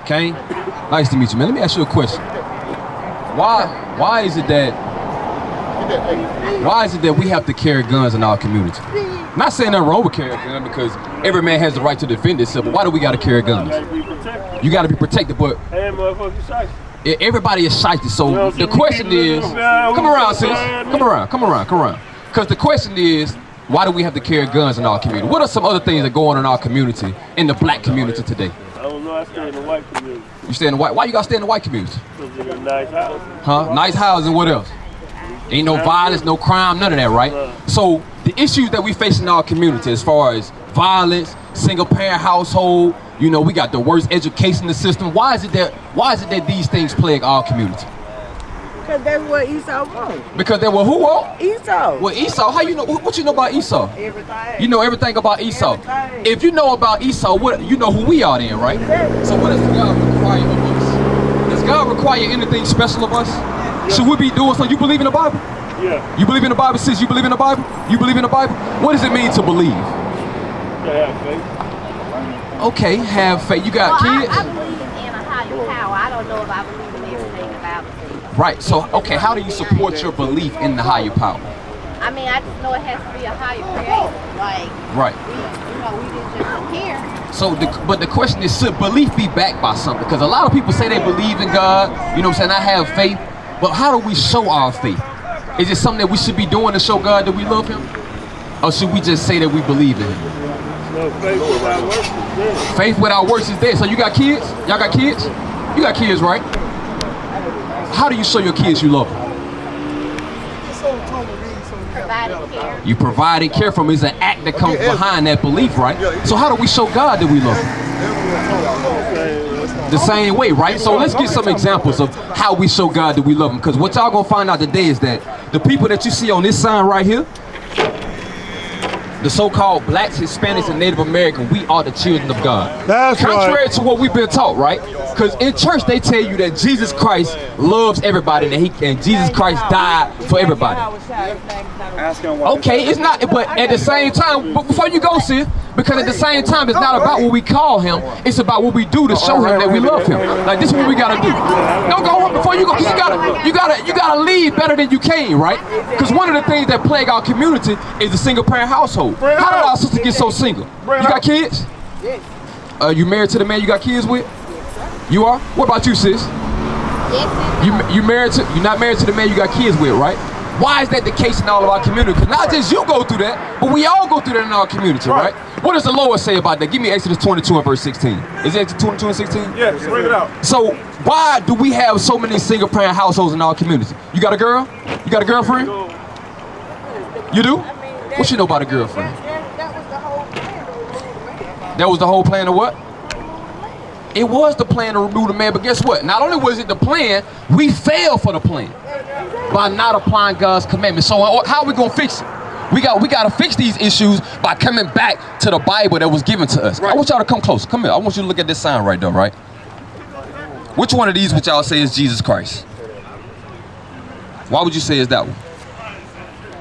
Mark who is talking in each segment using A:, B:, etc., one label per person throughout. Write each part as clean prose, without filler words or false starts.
A: Kane, nice to meet you, man. Let me ask you a question. Why is it that we have to carry guns in our community? Not saying nothing wrong with carrying a gun, because every man has the right to defend himself, but why do we gotta carry guns? You gotta be protected, but everybody is shiesty, so the question is, come around, sis, come around. Because the question is, why do we have to carry guns in our community? What are some other things that go on in our community, in the black community today?
B: I don't know, I stay in the white community.
A: You stay in the white, why you gotta stay in the white community?
B: Because it's a nice house.
A: Huh? Nice housing, what else? Ain't no violence, no crime, none of that, right? So the issues that we face in our community as far as violence, single parent household, you know, we got the worst education system. Why is it that these things plague our community?
C: Because that's what Esau wants.
A: Because they were who all?
C: Esau.
A: Well, Esau, how you know, what you know about Esau?
C: Everything.
A: You know everything about Esau.
C: Everything.
A: If you know about Esau, what you know who we are then, right?
C: Exactly.
A: So what does God require of us? Does God require anything special of us?
B: Yeah.
A: Should we be doing something? You believe in the Bible?
B: Yeah.
A: You believe in the Bible, sis? You believe in the Bible? You believe in the Bible? What does it mean to believe?
B: To have faith.
A: Okay, have faith. You got kids?
D: I believe in a higher power. I don't know if I believe in everything about it.
A: Right, so, okay, how do you support your belief in the higher power?
D: I mean, I just know it has to be a higher creator. Like,
A: Right.
D: we didn't just appear.
A: So, but the question is, should belief be backed by something? Because a lot of people say they believe in God, you know what I'm saying, I have faith, but how do we show our faith? Is it something that we should be doing to show God that we love him? Or should we just say that we believe in him?
B: No, faith without works is dead.
A: Faith without works is dead. So you got kids? Y'all got kids? You got kids, right? How do you show your kids you love them?
D: Provided care.
A: You provide and care for them is an act that comes behind that belief, right? So how do we show God that we love him? The same way, right? So let's get some examples of how we show God that we love him. Because what y'all gonna find out today is that the people that you see on this sign right here, the so-called blacks, Hispanics, and Native American, we are the children of God.
B: That's
A: contrary
B: right.
A: to what we've been taught, right? Because in church they tell you that Jesus Christ loves everybody and Jesus Christ died for everybody. Okay, it's not, but at the same time, but before you go, sis, because at the same time, it's not about what we call him, it's about what we do to show him that we love him. Like, this is what we gotta do. Don't go before you go, you gotta leave better than you came, right? Because one of the things that plague our community is the single parent household. How did our sister get so single? You got kids?
C: Yes.
A: You married to the man you got kids with? You are? What about you, sis?
D: Yes.
A: You're not married to the man you got kids with, right? Why is that the case in all of our community? Because not just you go through that, but we all go through that in our community, right? What does the Lord say about that? Give me Exodus 22 and verse 16. Is it Exodus 22 and 16?
B: Yes, bring it out.
A: So why do we have so many single parent households in our community? You got a girl? You got a girlfriend? You do? What you know about a girlfriend?
C: That was the whole plan.
A: That was the whole plan of what? It was the plan to remove the man, but guess what? Not only was it the plan, we failed for the plan by not applying God's commandments. So how are we gonna fix it? We gotta fix these issues by coming back to the Bible that was given to us. Right. I want y'all to come close. Come here. I want you to look at this sign right there, right? Which one of these would y'all say is Jesus Christ? Why would you say it's that one?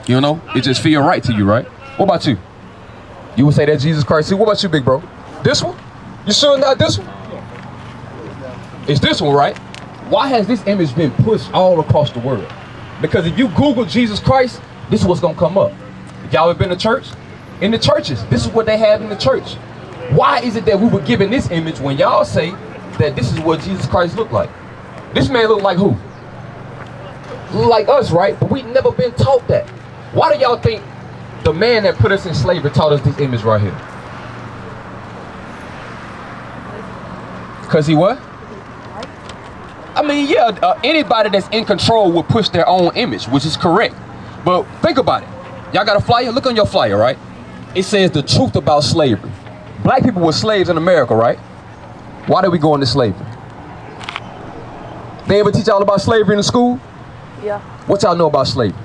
A: You know, it just feel right to you, right? What about you? You would say that Jesus Christ too? What about you, big bro? This one? You sure not this one? It's this one, right? Why has this image been pushed all across the world? Because if you Google Jesus Christ, this is what's gonna come up. Y'all ever been to church? In the churches, this is what they have in the church. Why is it that we were given this image when y'all say that this is what Jesus Christ looked like? This man looked like who? Like us, right? But we never been taught that. Why do y'all think the man that put us in slavery taught us this image right here? Because he what? I mean, yeah, anybody that's in control will push their own image, which is correct. But think about it. Y'all got a flyer? Look on your flyer, right? It says the truth about slavery. Black people were slaves in America, right? Why did we go into slavery? They ever teach y'all about slavery in the school?
C: Yeah.
A: What y'all know about slavery?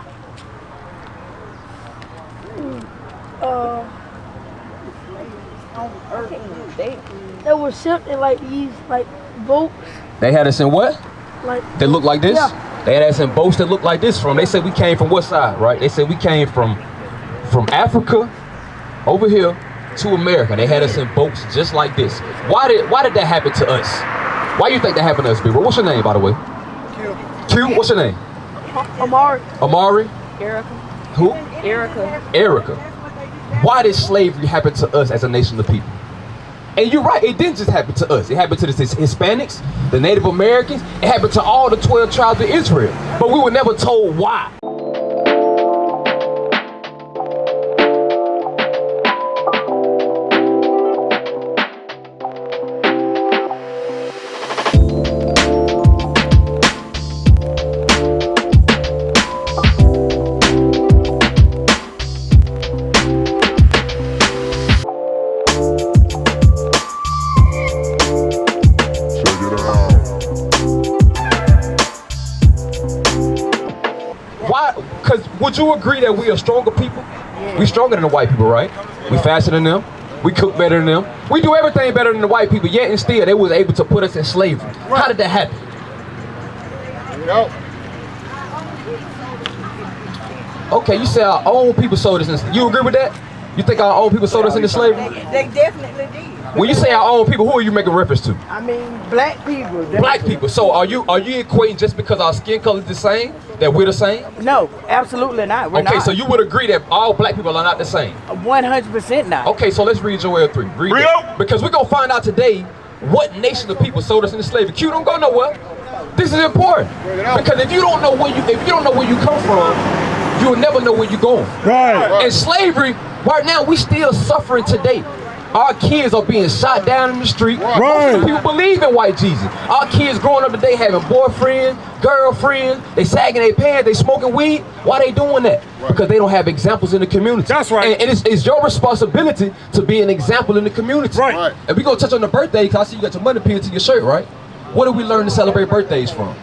E: They were something like these, like boats.
A: They had us in what?
E: Like
A: they look like this?
E: Yeah.
A: They had us in boats that look like this from. They said we came from what side, right? They said we came from Africa over here to America. They had us in boats just like this. Why did that happen to us? Why you think that happened to us, people? What's your name, by the way? Q. What's your name?
C: Amari.
A: Amari.
D: Erica.
A: Who?
D: Erica.
A: Erica. Why did slavery happen to us as a nation of people? And you're right, it didn't just happen to us. It happened to the Hispanics, the Native Americans. It happened to all the 12 tribes of Israel. But we were never told why. Would you agree that we are stronger people? We stronger than the white people, right? We faster than them. We cook better than them. We do everything better than the white people, yet and still they was able to put us in slavery. How did that happen? Okay, you say our own people sold us in. You agree with that? You think our own people sold us into slavery?
C: They definitely did.
A: When you say our own people, who are you making reference to?
C: I mean, black people.
A: Black people. So are you equating just because our skin color is the same that we're the same?
C: No, absolutely not. We're
A: okay,
C: not.
A: so you would agree that all black people are not the same?
C: 100% not.
A: Okay, so let's read Joel 3. Read it. Because we're gonna find out today what nation of people sold us into slavery. Q, don't go nowhere. This is important because if you don't know where you come from, you'll never know where you're going.
B: Right.
A: And slavery, right now, we still suffering today. Our kids are being shot down in the street. Most people believe in white Jesus. Our kids growing up today having boyfriends, girlfriends, they sagging their pants, they smoking weed. Why they doing that? Because they don't have examples in the community.
B: That's right.
A: And it's your responsibility to be an example in the community.
B: Right.
A: And we're going to touch on the birthday because I see you got your money pinned to your shirt, right? What do we learn to celebrate birthdays from?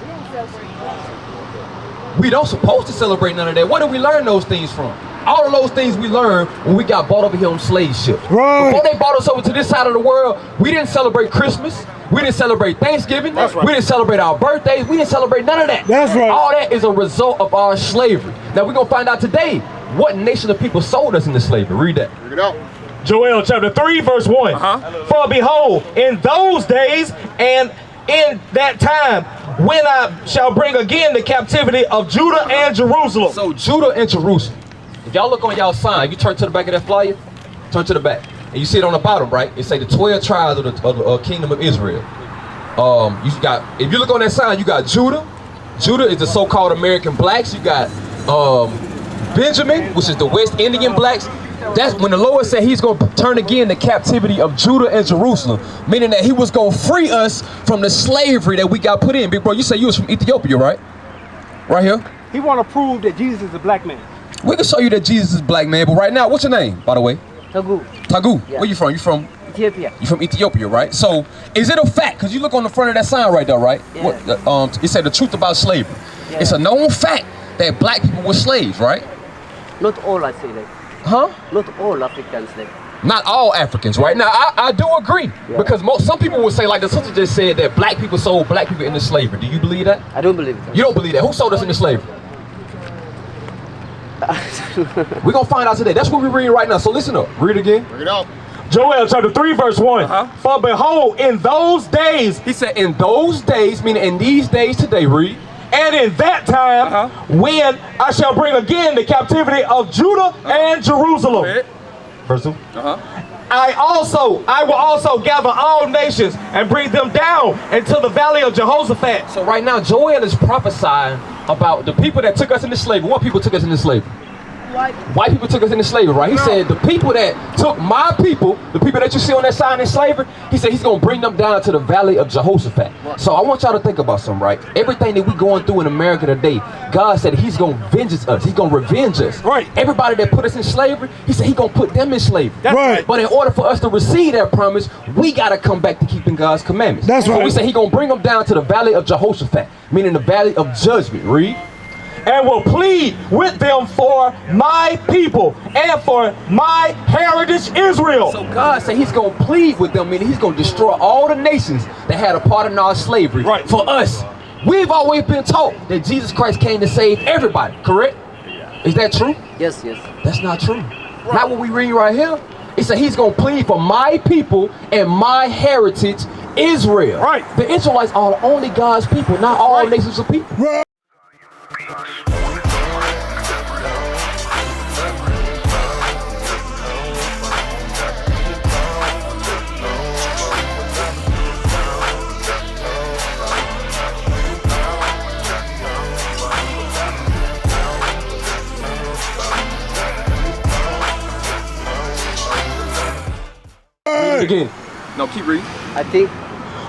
A: We don't supposed to celebrate none of that. Where do we learn those things from? All of those things we learned when we got bought over here on slave ships.
B: Right.
A: Before they brought us over to this side of the world, we didn't celebrate Christmas. We didn't celebrate Thanksgiving.
B: That's right.
A: We didn't celebrate our birthdays. We didn't celebrate none of that.
B: That's right.
A: All that is a result of our slavery. Now we're going to find out today what nation of people sold us into slavery. Read that.
B: Read it out.
F: Joel chapter 3 verse 1. For behold, in those days and in that time, when I shall bring again the captivity of Judah and Jerusalem.
A: So Judah and Jerusalem. If y'all look on y'all sign, you turn to the back of that flyer, turn to the back, and you see it on the bottom, right? It say the 12 tribes of the kingdom of Israel. You got, if you look on that sign, you got Judah. Judah is the so-called American blacks. You got Benjamin, which is the West Indian blacks. That's when the Lord said he's going to turn again the captivity of Judah and Jerusalem, meaning that he was going to free us from the slavery that we got put in. Big bro, you say you was from Ethiopia, right? Right here.
G: He want to prove that Jesus is a black man.
A: We can show you that Jesus is black, man, but right now, what's your name, by the way?
C: Tagu.
A: Tagu.
C: Yeah.
A: Where you from? You from?
C: Ethiopia.
A: You from Ethiopia, right? So, is it a fact? Because you look on the front of that sign right there, right?
C: Yeah.
A: What, it said the truth about slavery.
C: Yeah.
A: It's a known fact that black people were slaves, right?
H: Not all, I say that.
A: Huh?
H: Not all Africans like.
A: Not all Africans, right? Now, I do agree. Yeah. Because some people would say, like the sister just said, that black people sold black people into slavery. Do you believe that?
H: I don't believe that.
A: You don't believe that? Who sold us into slavery? We're going to find out today. That's what we're reading right now. So listen up. Read it again.
B: Bring it out.
F: Joel chapter 3 verse 1. For behold, in those days,
A: He said, in those days, meaning in these days today, read.
F: and in that time, when I shall bring again the captivity of Judah and Jerusalem. Verse 2. I will also gather all nations and bring them down into the valley of Jehoshaphat.
A: So right now, Joel is prophesying about the people that took us into slavery. What people took us into slavery? White people took us into slavery, right? He said the people that took my people, the people that you see on that sign in slavery, he said he's going to bring them down to the valley of Jehoshaphat. So I want y'all to think about something, right? Everything that we going through in America today, God said he's going to avenge us. He's going to revenge us.
F: Right.
A: Everybody that put us in slavery, he said he's going to put them in slavery.
F: That's right.
A: But in order for us to receive that promise, we got to come back to keeping God's commandments.
F: That's right.
A: So we said he's going to bring them down to the valley of Jehoshaphat, meaning the valley of judgment. Read.
F: And will plead with them for my people and for my heritage Israel.
A: So God said he's going to plead with them, meaning he's going to destroy all the nations that had a part in our slavery.
F: Right.
A: For us. We've always been taught that Jesus Christ came to save everybody, correct? Is that true?
H: Yes, yes.
A: That's not true. Not what we read right here. It said he's going to plead for my people and my heritage Israel.
G: Right.
A: The Israelites are only God's people, not all nations of people. Read it again. No, keep reading.
H: I think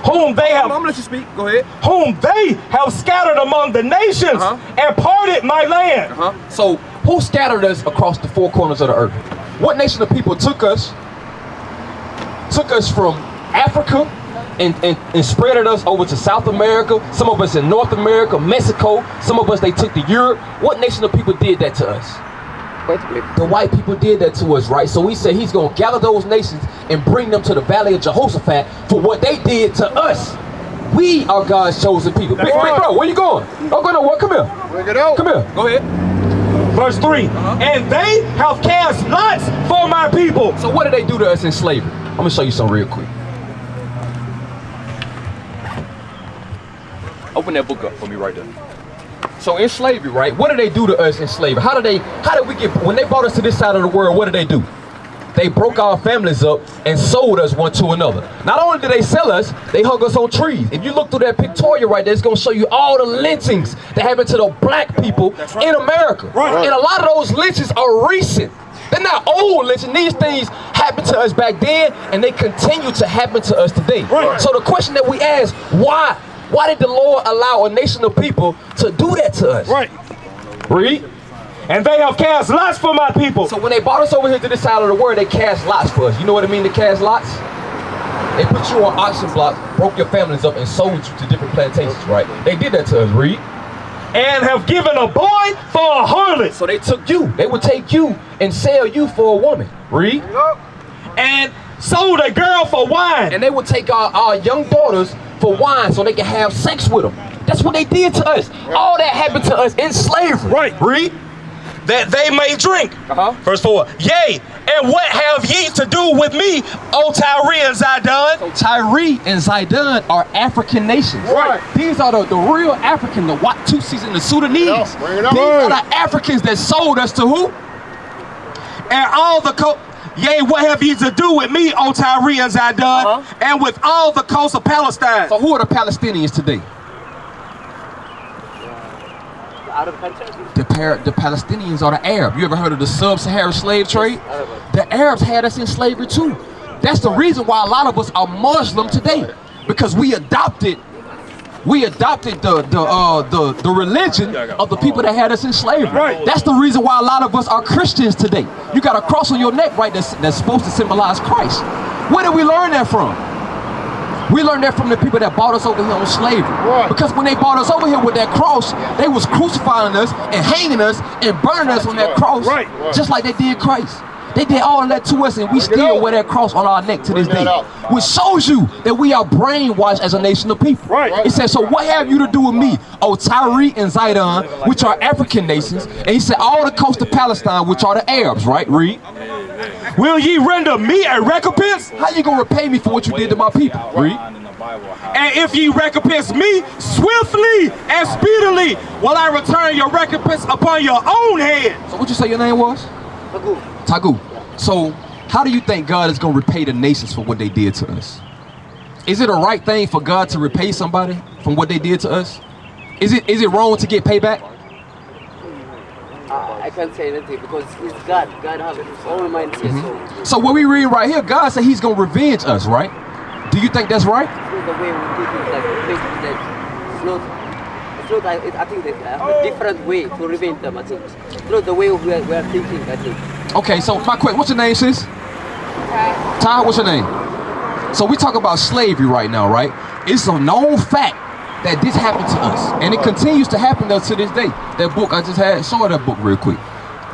F: Whom they
A: I'm
F: have,
A: gonna let you speak. Go ahead.
F: whom they have scattered among the nations and parted my land.
A: So, who scattered us across the four corners of the earth? What nation of people took us from Africa and spread us over to South America? Some of us in North America, Mexico. Some of us they took to Europe. What nation of people did that to us? The white people did that to us, right? So we said he's going to gather those nations and bring them to the valley of Jehoshaphat for what they did to us. We are God's chosen people. Big bro, where you going? Don't go nowhere. Come here.
I: Bring it out.
A: Come here. Go ahead.
F: Verse 3, and they have cast lots for my people.
A: So what did they do to us in slavery? I'm going to show you something real quick. Open that book up for me right there. So in slavery, right? What did they do to us in slavery? How did we get, when they brought us to this side of the world, what did they do? They broke our families up and sold us one to another. Not only did they sell us, they hung us on trees. If you look through that pictorial right there, it's gonna show you all the lynchings that happened to the black people in America. And a lot of those lynchings are recent. They're not old lynchings. These things happened to us back then and they continue to happen to us today. So the question that we ask, why did the Lord allow a nation of people to do that to us? Read.
F: And they have cast lots for my people.
A: So when they brought us over here to this side of the world, they cast lots for us. You know what I mean to cast lots? They put you on auction blocks, broke your families up, and sold you to different plantations, right? They did that to us. Read.
F: And have given a boy for a harlot.
A: So they took you. They would take you and sell you for a woman. Read.
F: And sold a girl for wine.
A: And they would take our young daughters for wine so they can have sex with them. That's what they did to us. All that happened to us in slavery.
F: Read. That they may drink. Verse 4. Yea, and what have ye to do with me, O Tyre and Zidon?
A: So Tyre and Zidon are African nations. These are the real African, the Watusis and the Sudanese. These are the Africans that sold us to who?
F: And all the yea, what have ye to do with me, O Tyre and Zidon, and with all the coast of Palestine?
A: So who are the Palestinians today? The Palestinians are the Arab. You ever heard of the sub-Saharan slave trade? The Arabs had us in slavery too. That's the reason why a lot of us are Muslim today, because we adopted the religion of the people that had us in slavery. That's the reason why a lot of us are Christians today. You got a cross on your neck, right? That's supposed to symbolize Christ. Where did we learn that from? We learned that from the people that bought us over here on slavery. Because when they bought us over here with that cross, they was crucifying us and hanging us and burning us on that cross, just like they did Christ. They did all of that to us, and we still wear that cross on our neck to this day, which shows you that we are brainwashed as a nation of people. It says, so what have you to do with me, O Tyre and Zidon, which are African nations? And he said, all the coast of Palestine, which are the Arabs, right? Read.
F: Will ye render me a recompense?
A: How you gonna repay me for what you did to my people? Read.
F: And if ye recompense me swiftly and speedily, will I return your recompense upon your own head.
A: So what you say your name was? Tagu. So how do you think God is gonna repay the nations for what they did to us? Is it a right thing for God to repay somebody from what they did to us? Is it wrong to get payback?
H: I can't say anything because it's God. God has his own mindset.
A: So what we read right here, God said he's gonna revenge us, right? Do you think that's right?
H: It's not the way we think it, like it's not I think they have a different way to revenge them. I think it's not the way we are thinking, I think.
A: Okay, so my question, what's your name, sis? Ty, what's your name? So we talk about slavery right now, right? It's a known fact that this happened to us, and it continues to happen to us to this day. That book I just had, show her that book real quick.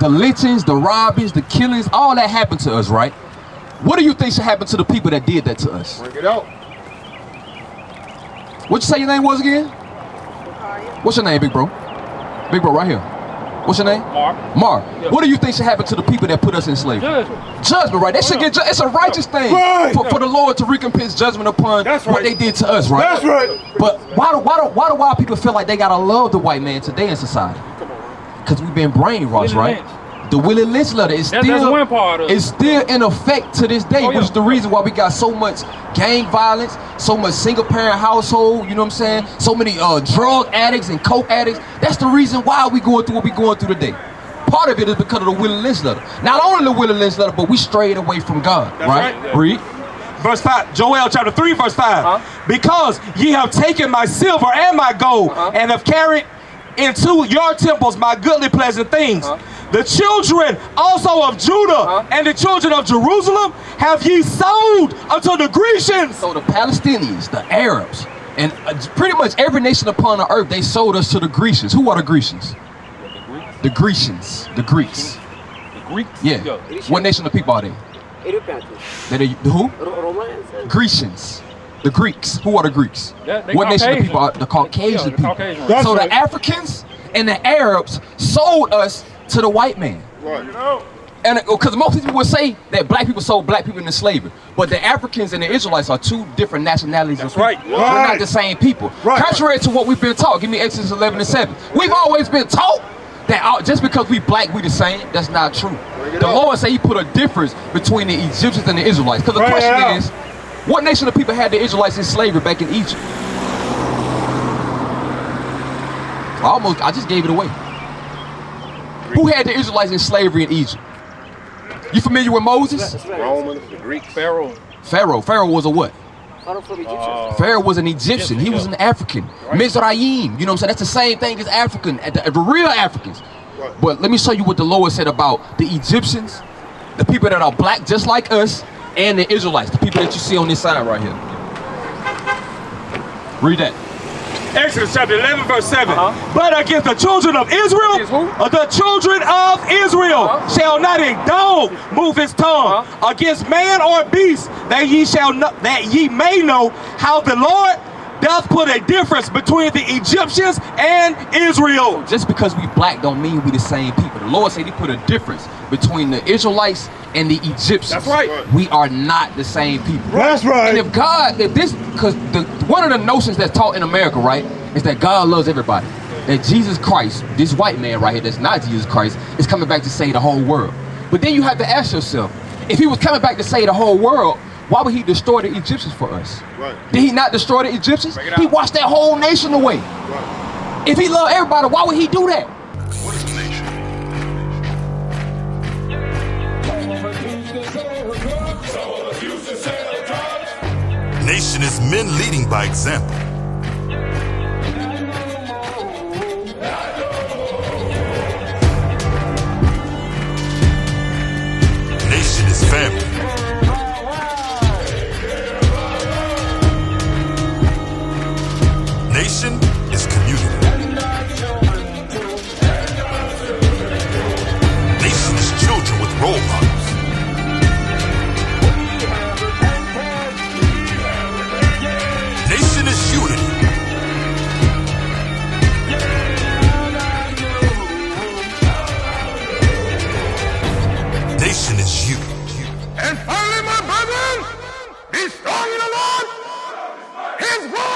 A: The lynchings, the robbings, the killings, all that happened to us, right? What do you think should happen to the people that did that to us?
I: Bring it out.
A: What you say your name was again? What's your name, big bro? Big bro, right here. What's your name?
F: Mark.
A: Mark.
F: Yeah.
A: What do you think should happen to the people that put us in slavery? Judgment, right? They should get. It's a righteous thing for the Lord to recompense judgment upon what they did to us, right?
B: That's right.
A: But why do white people feel like they gotta love the white man today in society? Because we've been brainwashed, right? The Willie Lynch letter is
F: That's one part of it.
A: it's still in effect to this day, which is the reason why we got so much gang violence, so much single parent household, you know what I'm saying? So many drug addicts and coke addicts. That's the reason why we going through what we going through today. Part of it is because of the Willie Lynch letter. Not only the Willie Lynch letter, but we strayed away from God, right? Read.
F: Verse 5, Joel chapter 3, verse 5. Because ye have taken my silver and my gold, and have carried into your temples my goodly pleasant things. The children also of Judah and the children of Jerusalem have ye sold unto the Grecians.
A: So the Palestinians, the Arabs, and pretty much every nation upon the earth, they sold us to the Grecians. Who are the Grecians? The Grecians, the Greeks.
F: The Greeks?
A: Yeah. What nation of people are they?
H: Europeans.
A: They who?
H: Romans.
A: Grecians. The Greeks. Who are the Greeks?
F: They
A: What nation of
F: Caucasian.
A: people are the Caucasian
F: the
A: people?
F: Caucasian.
B: That's
A: So
B: right.
A: the Africans and the Arabs sold us to the white man.
B: Right.
A: And because most people would say that black people sold black people into slavery, but the Africans and the Israelites are two different nationalities.
F: That's
A: of people.
F: right.
A: We're not the same people.
B: Right.
A: Contrary to what we've been taught. Give me Exodus 11:7. We've always been taught that just because we black, we the same. That's not true. The Lord said he put a difference between the Egyptians and the Israelites. Because the question is, what nation of people had the Israelites in slavery back in Egypt? I just gave it away. Who had the Israelites in slavery in Egypt? You familiar with Moses?
B: Romans, the Greeks.
F: Pharaoh.
A: Pharaoh was a what?
H: Pharaoh from Egyptians.
A: Pharaoh was an Egyptian. He was an African. Mizraim. You know what I'm saying? That's the same thing as African, the real Africans. But let me show you what the Lord said about the Egyptians, the people that are black just like us, and the Israelites, the people that you see on this side right here. Read that.
F: Exodus chapter 11, verse 7. But against the children of Israel, the children of Israel shall not a dog move his tongue against man or beast, that ye may know how the Lord doth put a difference between the Egyptians and Israel.
A: Just because we black don't mean we the same people. The Lord said he put a difference between the Israelites and the Egyptians.
F: That's right.
A: We are not the same people.
B: That's right.
A: And because one of the notions that's taught in America, right, is that God loves everybody. That Jesus Christ, this white man right here, that's not Jesus Christ, is coming back to save the whole world. But then you have to ask yourself, if he was coming back to save the whole world, why would he destroy the Egyptians for us?
B: Right.
A: Did he not destroy the Egyptians? He washed that whole nation away.
B: Right.
A: If he loved everybody, why would he do that?
I: What is a nation? Nation is men leading by example. Nation is family. Nation is community. Nation is children with role models. Nation is unity. Nation is you. And finally, my brethren, be strong in the Lord. His word.